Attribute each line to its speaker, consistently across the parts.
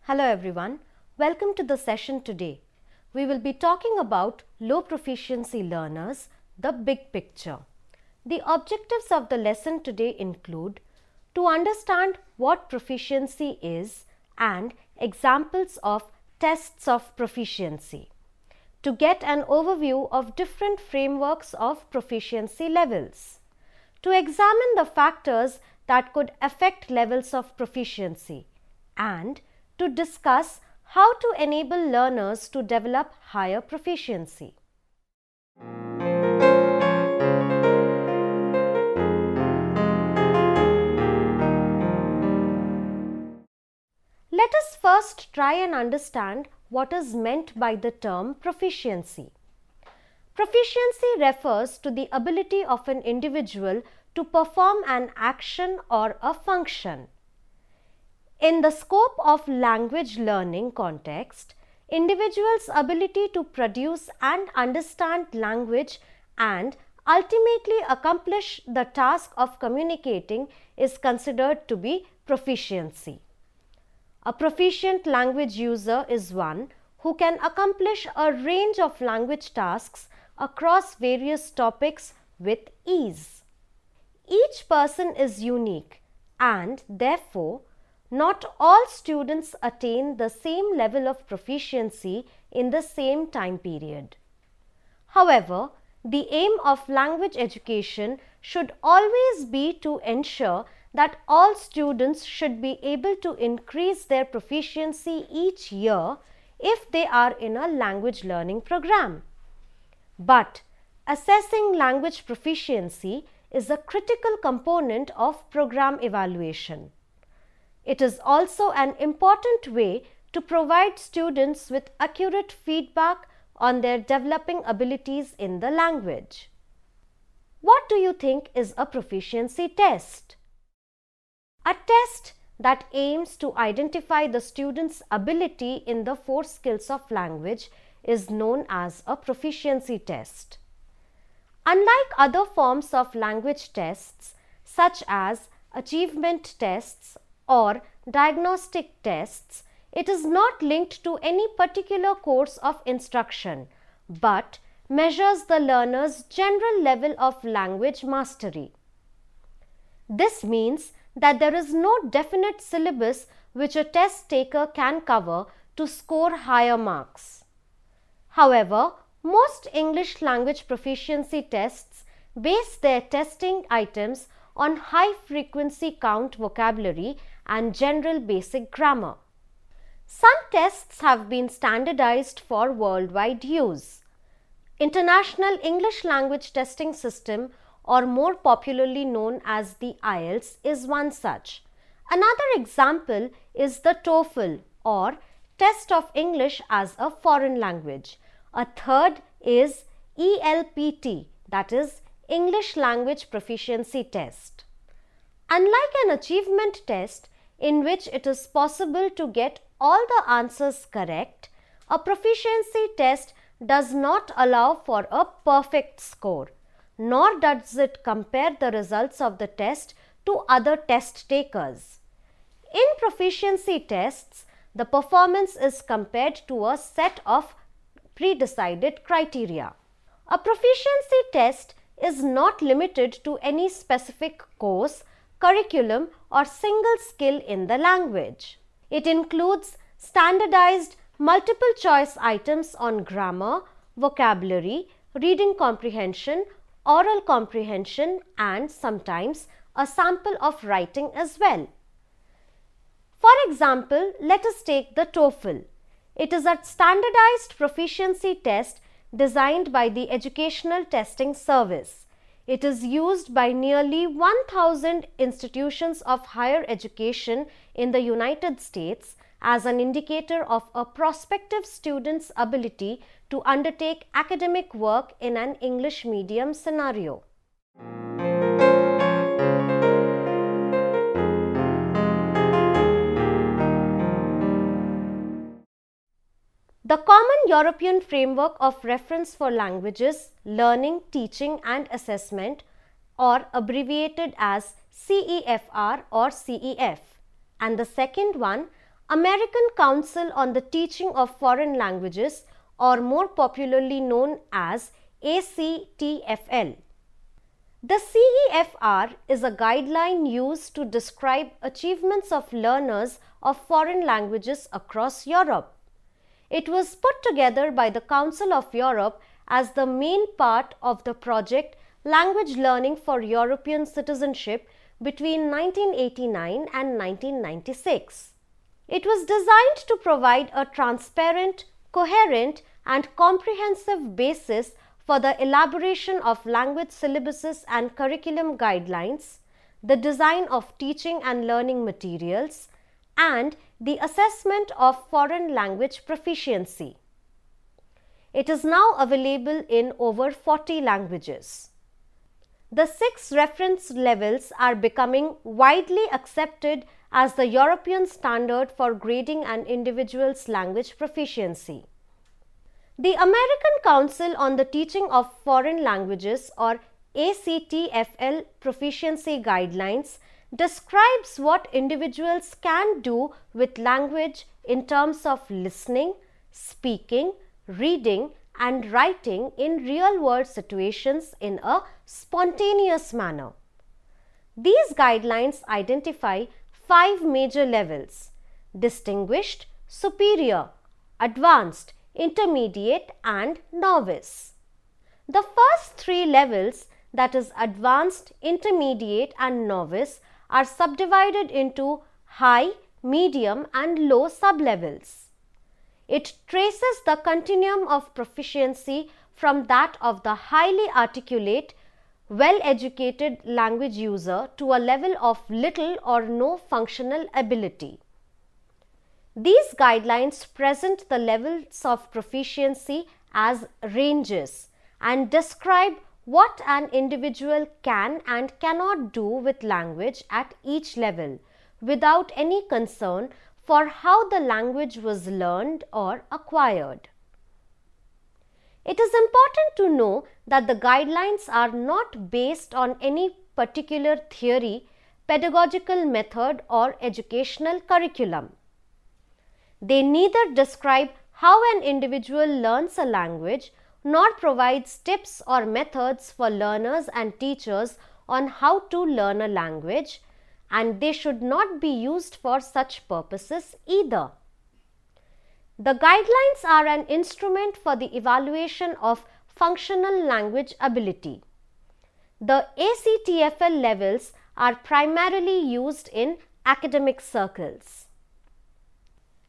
Speaker 1: Hello everyone, welcome to the session today. We will be talking about low proficiency learners, the big picture. The objectives of the lesson today include to understand what proficiency is and examples of tests of proficiency, to get an overview of different frameworks of proficiency levels, to examine the factors that could affect levels of proficiency, and to discuss how to enable learners to develop higher proficiency. Let us first try and understand what is meant by the term proficiency. Proficiency refers to the ability of an individual to perform an action or a function. In the scope of language learning context, individuals' ability to produce and understand language and ultimately accomplish the task of communicating is considered to be proficiency. A proficient language user is one who can accomplish a range of language tasks across various topics with ease. Each person is unique and therefore not all students attain the same level of proficiency in the same time period. However, the aim of language education should always be to ensure that all students should be able to increase their proficiency each year if they are in a language learning program. But assessing language proficiency is a critical component of program evaluation. It is also an important way to provide students with accurate feedback on their developing abilities in the language. What do you think is a proficiency test? A test that aims to identify the student's ability in the 4 skills of language is known as a proficiency test. Unlike other forms of language tests such as achievement tests or diagnostic tests, it is not linked to any particular course of instruction but measures the learner's general level of language mastery. This means that there is no definite syllabus which a test taker can cover to score higher marks. However, most English language proficiency tests base their testing items on high frequency count vocabulary and general basic grammar. Some tests have been standardized for worldwide use. International English Language Testing System, or more popularly known as the IELTS, is one such. Another example is the TOEFL, or Test of English as a Foreign Language. A third is ELPT, that is English Language Proficiency Test. Unlike an achievement test in which it is possible to get all the answers correct, a proficiency test does not allow for a perfect score, nor does it compare the results of the test to other test takers. In proficiency tests, the performance is compared to a set of pre-decided criteria. A proficiency test is not limited to any specific course, curriculum or single skill in the language. It includes standardized multiple choice items on grammar, vocabulary, reading comprehension, oral comprehension and sometimes a sample of writing as well. For example, let us take the TOEFL. It is a standardized proficiency test designed by the Educational Testing Service. It is used by nearly 1,000 institutions of higher education in the United States as an indicator of a prospective student's ability to undertake academic work in an English medium scenario. The Common European Framework of Reference for Languages, Learning, Teaching and Assessment, or abbreviated as CEFR or CEF, and the second one, American Council on the Teaching of Foreign Languages, or more popularly known as ACTFL. The CEFR is a guideline used to describe achievements of learners of foreign languages across Europe. It was put together by the Council of Europe as the main part of the project Language Learning for European Citizenship between 1989 and 1996. It was designed to provide a transparent, coherent, and comprehensive basis for the elaboration of language syllabuses and curriculum guidelines, the design of teaching and learning materials, and the assessment of foreign language proficiency. It is now available in over 40 languages. The 6 reference levels are becoming widely accepted as the European standard for grading an individual's language proficiency. The American Council on the Teaching of Foreign Languages, or ACTFL Proficiency Guidelines, describes what individuals can do with language in terms of listening, speaking, reading, and writing in real-world situations in a spontaneous manner. These guidelines identify 5 major levels: distinguished, superior, advanced, intermediate, and novice. The first 3 levels, that is advanced, intermediate, and novice, are subdivided into high, medium, and low sublevels. It traces the continuum of proficiency from that of the highly articulate, well-educated language user to a level of little or no functional ability. These guidelines present the levels of proficiency as ranges and describe what an individual can and cannot do with language at each level, without any concern for how the language was learned or acquired. It is important to know that the guidelines are not based on any particular theory, pedagogical method, or educational curriculum. They neither describe how an individual learns a language nor provides tips or methods for learners and teachers on how to learn a language, and they should not be used for such purposes either. The guidelines are an instrument for the evaluation of functional language ability. The ACTFL levels are primarily used in academic circles.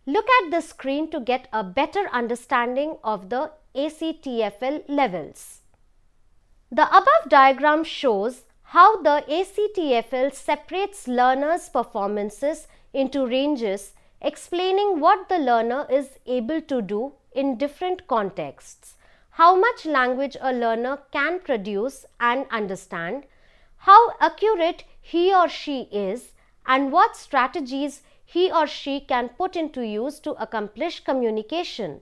Speaker 1: Look at the screen to get a better understanding of the ACTFL levels. The above diagram shows how the ACTFL separates learners' performances into ranges, explaining what the learner is able to do in different contexts, how much language a learner can produce and understand, how accurate he or she is, and what strategies he or she can put into use to accomplish communication.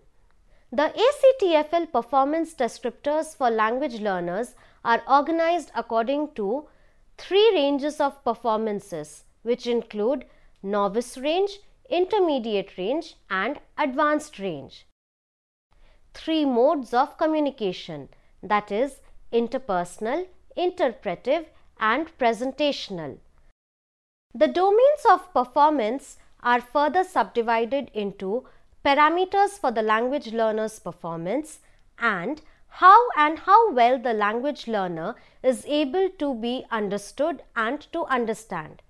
Speaker 1: The ACTFL performance descriptors for language learners are organized according to 3 ranges of performances, which include novice range, intermediate range, and advanced range. 3 modes of communication, that is interpersonal, interpretive, and presentational. The domains of performance are further subdivided into parameters for the language learner's performance and how well the language learner is able to be understood and to understand.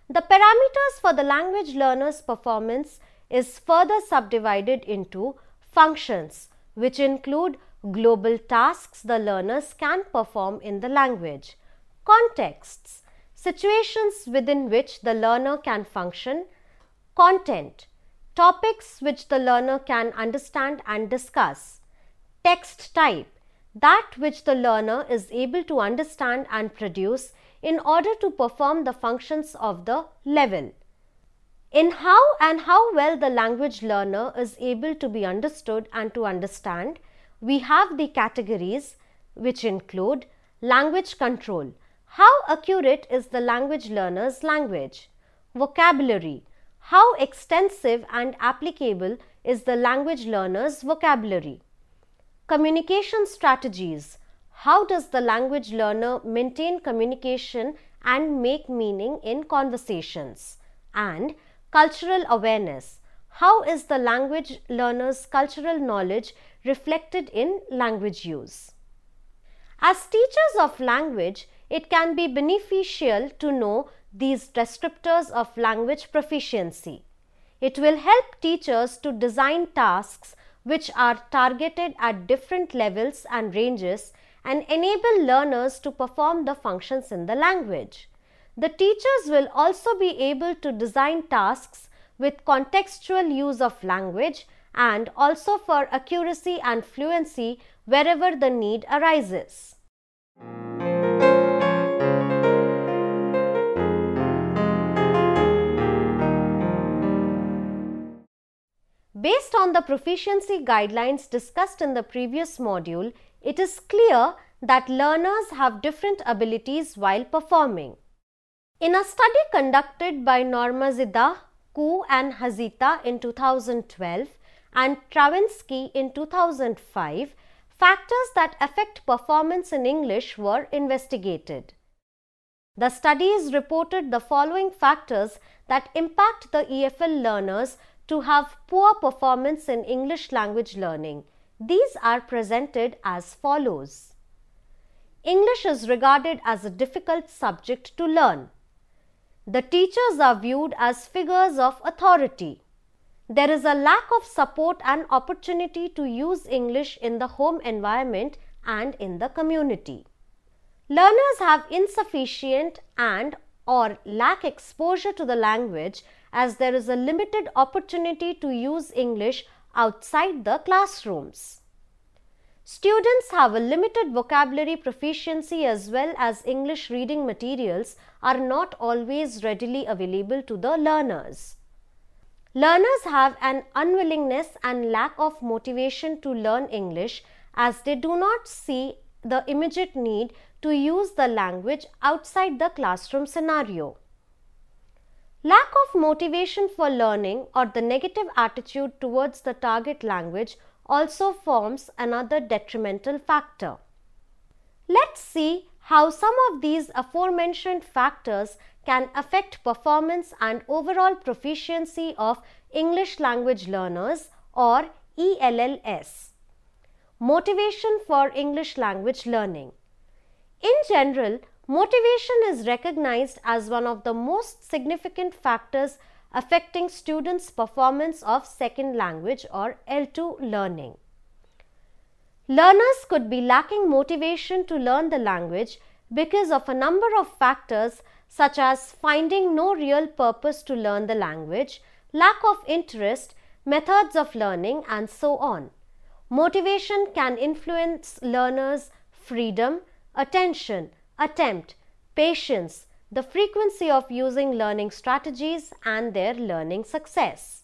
Speaker 1: The parameters for the language learner's performance is further subdivided into functions, which include global tasks the learners can perform in the language, contexts, situations within which the learner can function, content, topics which the learner can understand and discuss, text type, that which the learner is able to understand and produce in order to perform the functions of the level. In how well the language learner is able to be understood and to understand, we have the categories which include language control. How accurate is the language learner's language? Vocabulary. How extensive and applicable is the language learner's vocabulary? Communication strategies. How does the language learner maintain communication and make meaning in conversations? And cultural awareness. How is the language learner's cultural knowledge reflected in language use? As teachers of language, it can be beneficial to know these descriptors of language proficiency. It will help teachers to design tasks which are targeted at different levels and ranges and enable learners to perform the functions in the language. The teachers will also be able to design tasks with contextual use of language and also for accuracy and fluency wherever the need arises. Based on the proficiency guidelines discussed in the previous module, it is clear that learners have different abilities while performing. In a study conducted by Normazida, Koo and Hazita in 2012 and Travinsky in 2005, factors that affect performance in English were investigated. The studies reported the following factors that impact the EFL learners to have poor performance in English language learning. These are presented as follows. English is regarded as a difficult subject to learn. The teachers are viewed as figures of authority. There is a lack of support and opportunity to use English in the home environment and in the community. Learners have insufficient and/or lack exposure to the language as there is a limited opportunity to use English outside the classrooms. Students have a limited vocabulary proficiency as well as English reading materials are not always readily available to the learners. Learners have an unwillingness and lack of motivation to learn English as they do not see the immediate need to use the language outside the classroom scenario. Lack of motivation for learning or the negative attitude towards the target language also forms another detrimental factor. Let's see how some of these aforementioned factors can affect performance and overall proficiency of English language learners or ELLS. Motivation for English language learning. In general, motivation is recognized as one of the most significant factors affecting students' performance of second language or L2 learning. Learners could be lacking motivation to learn the language because of a number of factors such as finding no real purpose to learn the language, lack of interest, methods of learning, and so on. Motivation can influence learners' freedom, attention, attempt, patience, the frequency of using learning strategies, and their learning success.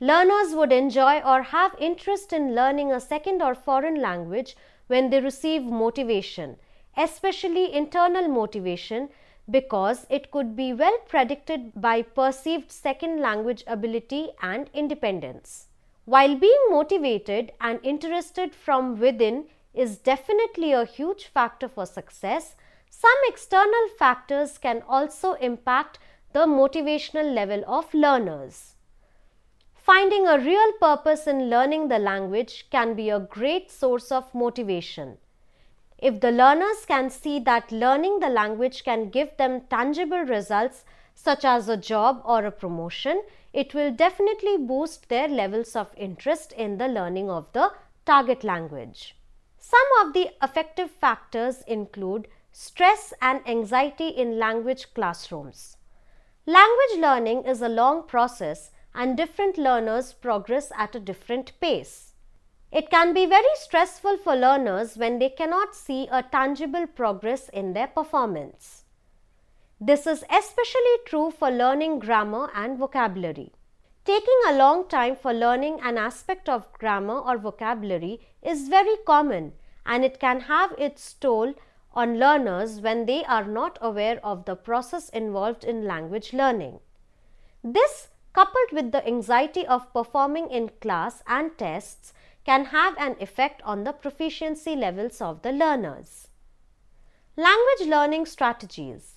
Speaker 1: Learners would enjoy or have interest in learning a second or foreign language when they receive motivation, especially internal motivation, because it could be well predicted by perceived second language ability and independence. While being motivated and interested from within is definitely a huge factor for success, some external factors can also impact the motivational level of learners. Finding a real purpose in learning the language can be a great source of motivation. If the learners can see that learning the language can give them tangible results such as a job or a promotion, it will definitely boost their levels of interest in the learning of the target language. Some of the affective factors include stress and anxiety in language classrooms. Language learning is a long process and different learners progress at a different pace. It can be very stressful for learners when they cannot see a tangible progress in their performance. This is especially true for learning grammar and vocabulary. Taking a long time for learning an aspect of grammar or vocabulary is very common, and it can have its toll on learners when they are not aware of the process involved in language learning. This coupled with the anxiety of performing in class and tests, can have an effect on the proficiency levels of the learners. Language learning strategies.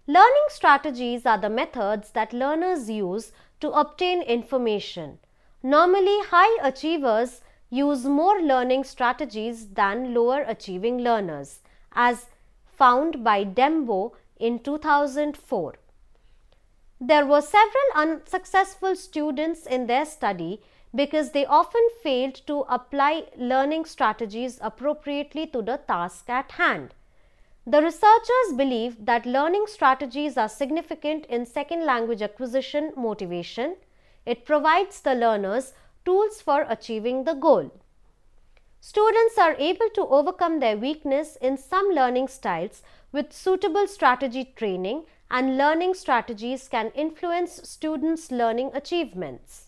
Speaker 1: Learning strategies are the methods that learners use to obtain information. Normally, high achievers use more learning strategies than lower achieving learners, as found by Dembo in 2004. There were several unsuccessful students in their study because they often failed to apply learning strategies appropriately to the task at hand. The researchers believe that learning strategies are significant in second language acquisition motivation. It provides the learners tools for achieving the goal. Students are able to overcome their weakness in some learning styles with suitable strategy training, and learning strategies can influence students' learning achievements.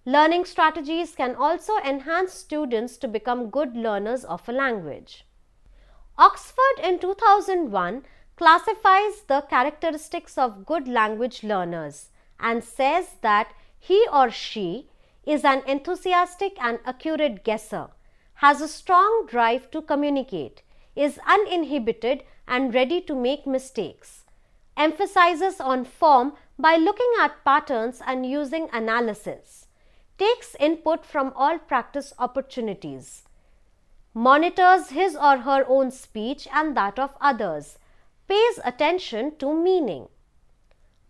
Speaker 1: Learning strategies can also enhance students to become good learners of a language. Oxford in 2001 classifies the characteristics of good language learners and says that he or she is an enthusiastic and accurate guesser, has a strong drive to communicate, is uninhibited and ready to make mistakes, emphasizes on form by looking at patterns and using analysis, takes input from all practice opportunities, monitors his or her own speech and that of others, pays attention to meaning.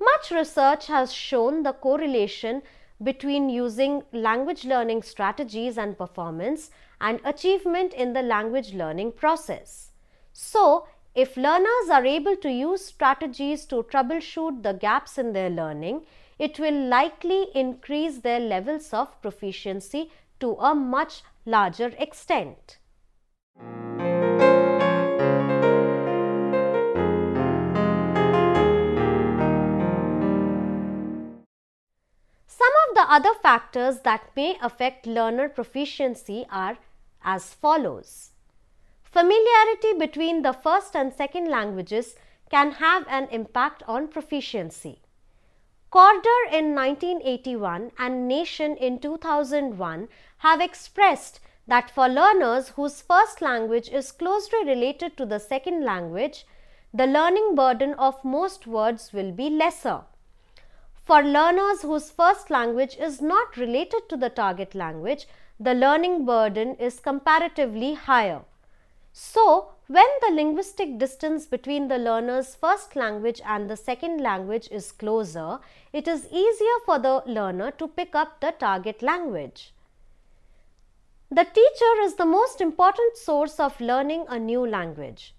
Speaker 1: Much research has shown the correlation between using language learning strategies and performance and achievement in the language learning process. So, if learners are able to use strategies to troubleshoot the gaps in their learning, it will likely increase their levels of proficiency to a much larger extent. Some of the other factors that may affect learner proficiency are as follows. Familiarity between the first and second languages can have an impact on proficiency. Corder in 1981 and Nation in 2001 have expressed that for learners whose first language is closely related to the second language, the learning burden of most words will be lesser. For learners whose first language is not related to the target language, the learning burden is comparatively higher. So, when the linguistic distance between the learner's first language and the second language is closer, it is easier for the learner to pick up the target language. The teacher is the most important source of learning a new language.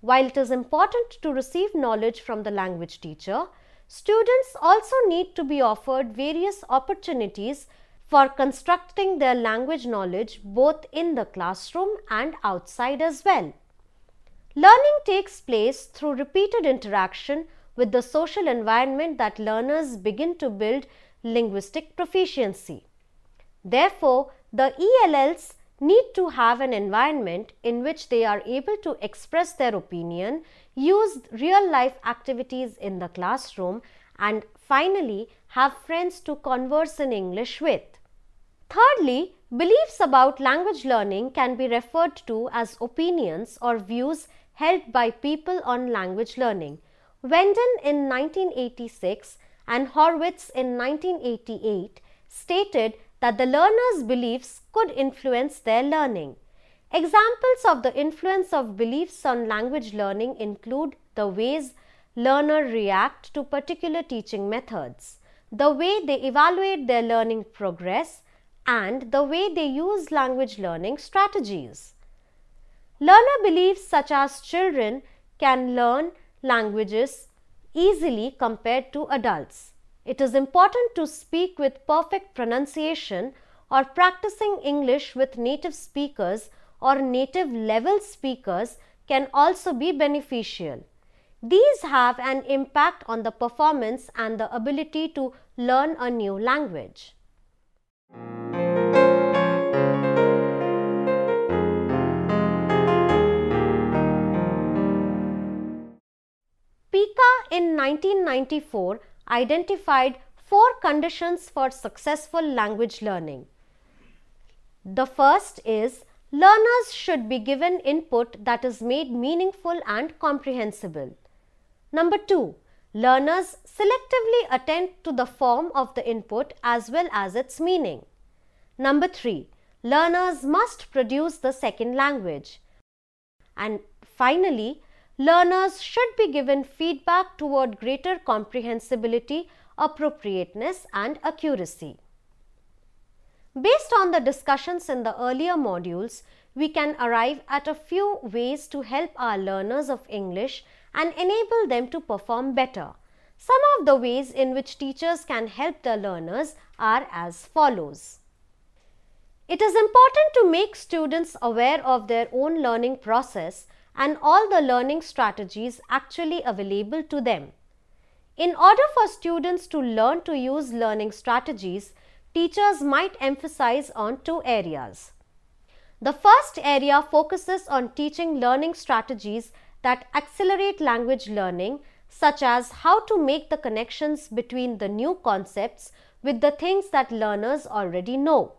Speaker 1: While it is important to receive knowledge from the language teacher, students also need to be offered various opportunities for constructing their language knowledge both in the classroom and outside as well. Learning takes place through repeated interaction with the social environment that learners begin to build linguistic proficiency. Therefore, the ELLs need to have an environment in which they are able to express their opinion, use real-life activities in the classroom, and finally have friends to converse in English with. Thirdly, beliefs about language learning can be referred to as opinions or views held by people on language learning. Wenden in 1986 and Horwitz in 1988 stated that the learner's beliefs could influence their learning. Examples of the influence of beliefs on language learning include the ways learners react to particular teaching methods, the way they evaluate their learning progress, and the way they use language learning strategies. Learner beliefs such as children can learn languages easily compared to adults. It is important to speak with perfect pronunciation or practicing English with native speakers or native level speakers can also be beneficial. These have an impact on the performance and the ability to learn a new language. Pika in 1994 identified 4 conditions for successful language learning. The first is learners should be given input that is made meaningful and comprehensible. Number 2, learners selectively attend to the form of the input as well as its meaning. Number 3, learners must produce the second language. And finally, learners should be given feedback toward greater comprehensibility, appropriateness and accuracy. Based on the discussions in the earlier modules, we can arrive at a few ways to help our learners of English and enable them to perform better. Some of the ways in which teachers can help the learners are as follows. It is important to make students aware of their own learning process and all the learning strategies actually available to them. In order for students to learn to use learning strategies, teachers might emphasize on 2 areas. The first area focuses on teaching learning strategies that accelerate language learning, such as how to make the connections between the new concepts with the things that learners already know.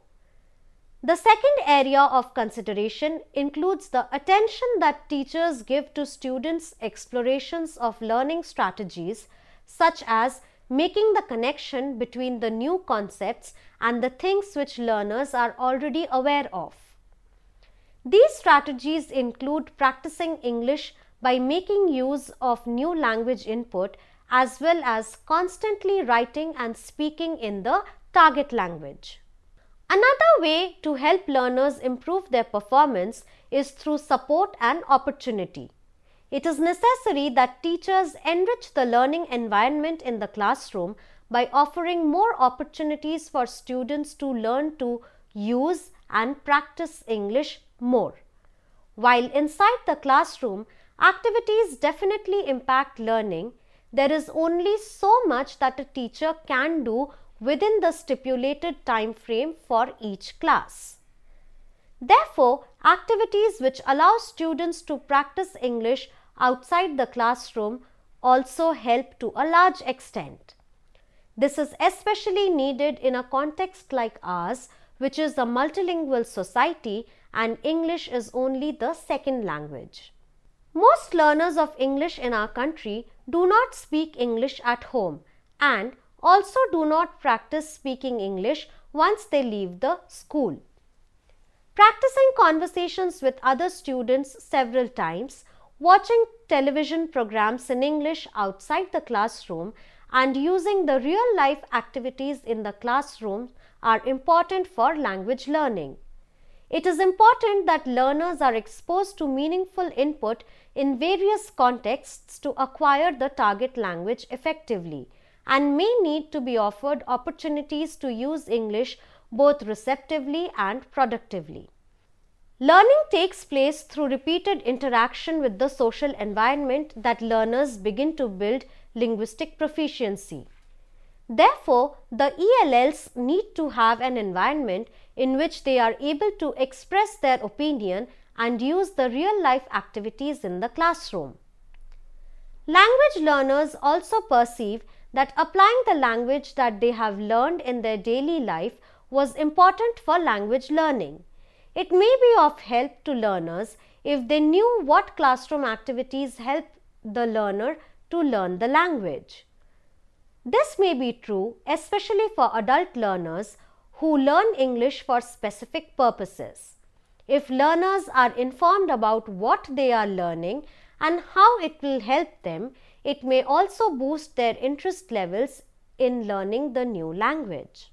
Speaker 1: The second area of consideration includes the attention that teachers give to students' explorations of learning strategies, such as making the connection between the new concepts and the things which learners are already aware of. These strategies include practicing English by making use of new language input as well as constantly writing and speaking in the target language. Another way to help learners improve their performance is through support and opportunity. It is necessary that teachers enrich the learning environment in the classroom by offering more opportunities for students to learn to use and practice English more. While inside the classroom, activities definitely impact learning, there is only so much that a teacher can do within the stipulated time frame for each class. Therefore, activities which allow students to practice English outside the classroom also help to a large extent. This is especially needed in a context like ours, which is a multilingual society and English is only the second language. Most learners of English in our country do not speak English at home and also do not practice speaking English once they leave the school. Practicing conversations with other students several times, watching television programs in English outside the classroom, and using the real-life activities in the classroom are important for language learning. It is important that learners are exposed to meaningful input in various contexts to acquire the target language effectively, and may need to be offered opportunities to use English both receptively and productively. Learning takes place through repeated interaction with the social environment that learners begin to build linguistic proficiency. Therefore, the ELLs need to have an environment in which they are able to express their opinion and use the real-life activities in the classroom. Language learners also perceive that applying the language that they have learned in their daily life was important for language learning. It may be of help to learners if they knew what classroom activities help the learner to learn the language. This may be true especially for adult learners who learn English for specific purposes. If learners are informed about what they are learning and how it will help them, it may also boost their interest levels in learning the new language.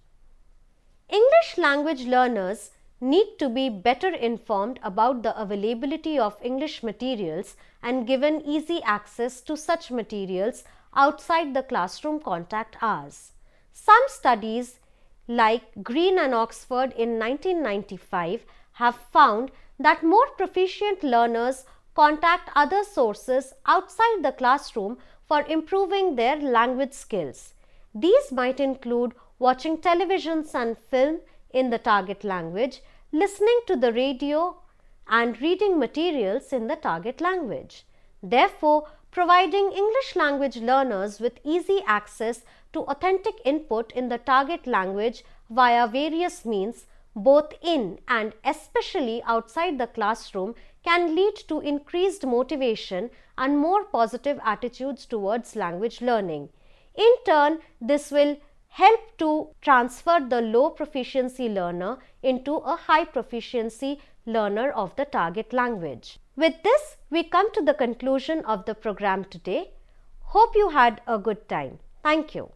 Speaker 1: English language learners need to be better informed about the availability of English materials and given easy access to such materials outside the classroom contact hours. Some studies like Green and Oxford in 1995 have found that more proficient learners contact other sources outside the classroom for improving their language skills. These might include watching televisions and film in the target language, listening to the radio and reading materials in the target language. Therefore, providing English language learners with easy access to authentic input in the target language via various means, both in and especially outside the classroom, can lead to increased motivation and more positive attitudes towards language learning. In turn, this will help to transfer the low proficiency learner into a high proficiency learner of the target language. With this, we come to the conclusion of the program today. Hope you had a good time. Thank you.